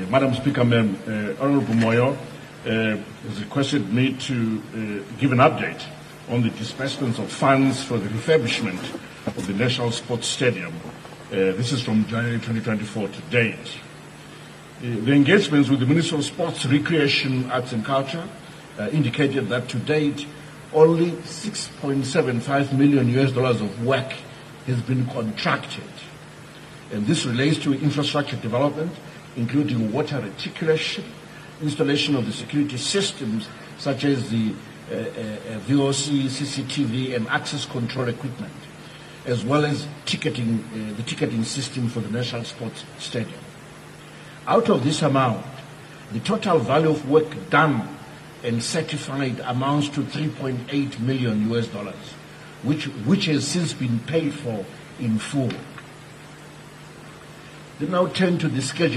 Madam Speaker, Honourable Moyo has requested me to give an update on the disbursements of funds for the refurbishment of the National Sports Stadium. This is from January 2024 to date. The engagements with the Ministry of Sports, Recreation, Arts and Culture indicated that to date only $6.75 million of work has been contracted. And this relates to infrastructure development, including water reticulation, installation of the security systems such as the VOC, CCTV and access control equipment, as well as the ticketing system for the National Sports Stadium. Out of this amount, the total value of work done and certified amounts to $3.8 million, which has since been paid for in full. They now turn to the schedule